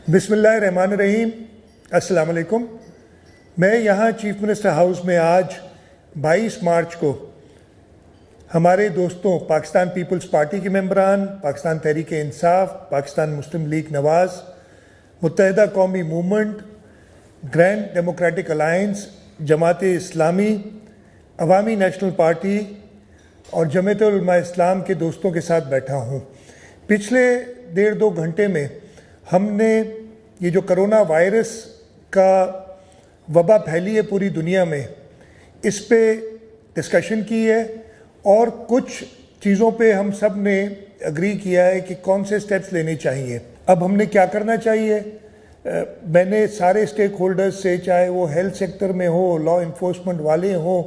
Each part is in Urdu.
بسم اللہ الرحمن الرحیم۔ السلام علیکم۔ میں یہاں چیف منسٹر ہاؤس میں آج 22 مارچ کو ہمارے دوستوں پاکستان پیپلز پارٹی کے ممبران، پاکستان تحریک انصاف، پاکستان مسلم لیگ نواز، متحدہ قومی movement, grand democratic alliance, Jamaat Islami, عوامی نیشنل پارٹی اور جمعیت علماء اسلام کے دوستوں کے ساتھ بیٹھا ہوں۔ پچھلے 1.5-2 گھنٹے میں ہم نے یہ جو کرونا وائرس کا وبا پھیلی ہے پوری دنیا میں، اس پہ ڈسکشن کی ہے اور کچھ چیزوں پہ ہم سب نے اگری کیا ہے کہ کون سے سٹیپس لینے چاہیے۔ اب ہم نے کیا کرنا چاہیے؟ میں نے سارے اسٹیک ہولڈرز سے، چاہے وہ ہیلتھ سیکٹر میں ہو، لا انفورسمنٹ والے ہوں،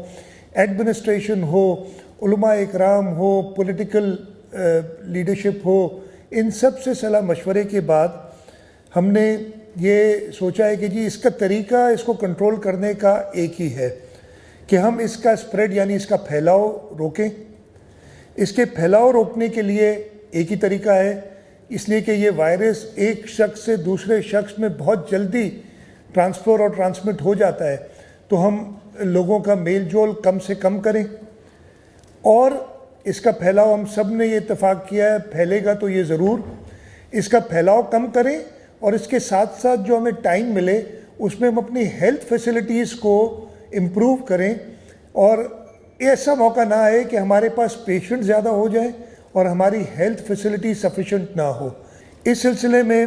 ایڈمنسٹریشن ہو، علماء اکرام ہو، پولیٹیکل لیڈرشپ ہو، ان سب سے صلاح مشورے کے بعد ہم نے یہ سوچا ہے کہ جی اس کا طریقہ، اس کو کنٹرول کرنے کا ایک ہی ہے کہ ہم اس کا سپریڈ یعنی اس کا پھیلاؤ روکیں۔ اس کے پھیلاؤ روکنے کے لیے ایک ہی طریقہ ہے، اس لیے کہ یہ وائرس ایک شخص سے دوسرے شخص میں بہت جلدی ٹرانسفر اور ٹرانسمٹ ہو جاتا ہے، تو ہم لوگوں کا میل جول کم سے کم کریں اور اس کا پھیلاؤ ہم سب نے یہ اتفاق کیا ہے پھیلے گا تو یہ ضرور، اس کا پھیلاؤ کم کریں اور اس کے ساتھ ساتھ جو ہمیں ٹائم ملے اس میں ہم اپنی ہیلتھ فیسلٹیز کو امپروو کریں اور ایسا موقع نہ آئے کہ ہمارے پاس پیشنٹ زیادہ ہو جائیں اور ہماری ہیلتھ فیسلٹی سفیشینٹ نہ ہو۔ اس سلسلے میں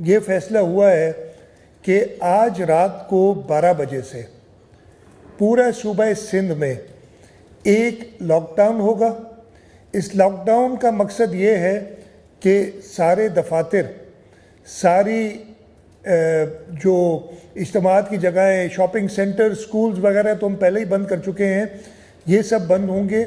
یہ فیصلہ ہوا ہے کہ آج رات کو 12 بجے سے پورا صوبہ سندھ میں ایک لاک ڈاؤن ہوگا۔ اس لاک ڈاؤن کا مقصد یہ ہے کہ سارے دفاتر، ساری جو اجتماعات کی جگہیں، شاپنگ سینٹر، سکولز وغیرہ تو ہم پہلے ہی بند کر چکے ہیں، یہ سب بند ہوں گے۔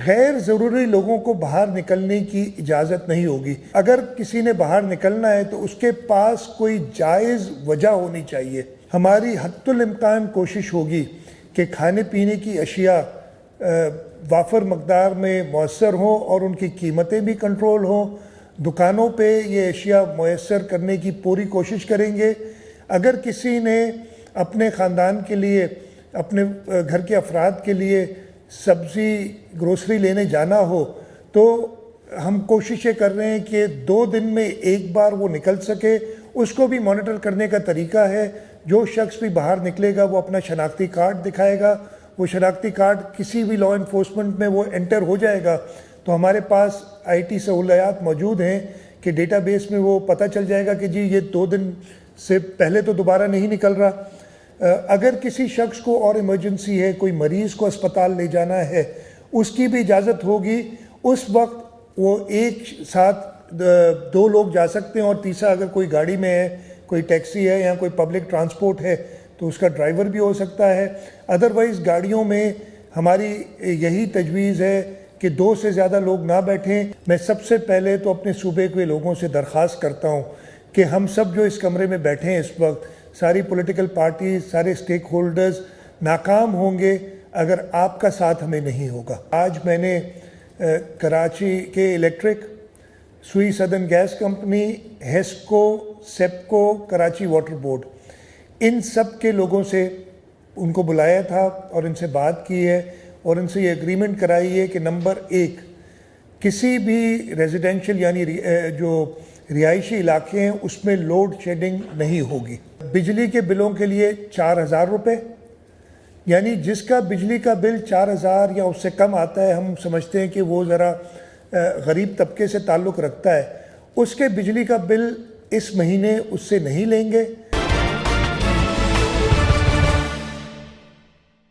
غیر ضروری لوگوں کو باہر نکلنے کی اجازت نہیں ہوگی۔ اگر کسی نے باہر نکلنا ہے تو اس کے پاس کوئی جائز وجہ ہونی چاہیے۔ ہماری حتی الامکان کوشش ہوگی کہ کھانے پینے کی اشیاء وافر مقدار میں میسر ہوں اور ان کی قیمتیں بھی کنٹرول ہوں۔ دکانوں پہ یہ اشیاء میسر کرنے کی پوری کوشش کریں گے۔ اگر کسی نے اپنے خاندان کے لیے، اپنے گھر کے افراد کے لیے سبزی، گروسری لینے جانا ہو تو ہم کوششیں کر رہے ہیں کہ 2 دن میں ایک بار وہ نکل سکے۔ اس کو بھی مانیٹر کرنے کا طریقہ ہے، جو شخص بھی باہر نکلے گا وہ اپنا شناختی کارڈ دکھائے گا، وہ شناختی کارڈ کسی بھی لا انفورسمنٹ میں وہ انٹر ہو جائے گا تو ہمارے پاس آئی ٹی سہولیات موجود ہیں کہ ڈیٹا بیس میں وہ پتہ چل جائے گا کہ جی یہ 2 دن سے پہلے تو دوبارہ نہیں نکل رہا۔ اگر کسی شخص کو اور ایمرجنسی ہے، کوئی مریض کو اسپتال لے جانا ہے، اس کی بھی اجازت ہوگی۔ اس وقت وہ ایک ساتھ 2 لوگ جا سکتے ہیں اور تیسرا اگر کوئی گاڑی میں ہے، کوئی ٹیکسی ہے یا کوئی پبلک ٹرانسپورٹ ہے تو اس کا ڈرائیور بھی ہو سکتا ہے۔ ادروائز گاڑیوں میں ہماری یہی تجویز ہے کہ 2 سے زیادہ لوگ نہ بیٹھیں۔ میں سب سے پہلے تو اپنے صوبے کے لوگوں سے درخواست کرتا ہوں کہ ہم سب جو اس کمرے میں بیٹھے ہیں اس وقت، ساری پولیٹیکل پارٹیز، سارے اسٹیک ہولڈرز ناکام ہوں گے اگر آپ کا ساتھ ہمیں نہیں ہوگا۔ آج میں نے Karachi K Electric, Sui southern gas company, HESCO, SEPCO, Karachi water board, ان سب کے لوگوں سے ان کو بلایا تھا اور ان سے بات کی ہے اور ان سے یہ اگریمنٹ کرائی ہے کہ نمبر 1، کسی بھی ریزیڈینشل یعنی جو رہائشی علاقے ہیں اس میں لوڈ شیڈنگ نہیں ہوگی۔ بجلی کے بلوں کے لیے 4000 روپے، یعنی جس کا بجلی کا بل 4000 یا اس سے کم آتا ہے، ہم سمجھتے ہیں کہ وہ ذرا غریب طبقے سے تعلق رکھتا ہے، اس کے بجلی کا بل اس مہینے اس سے نہیں لیں گے۔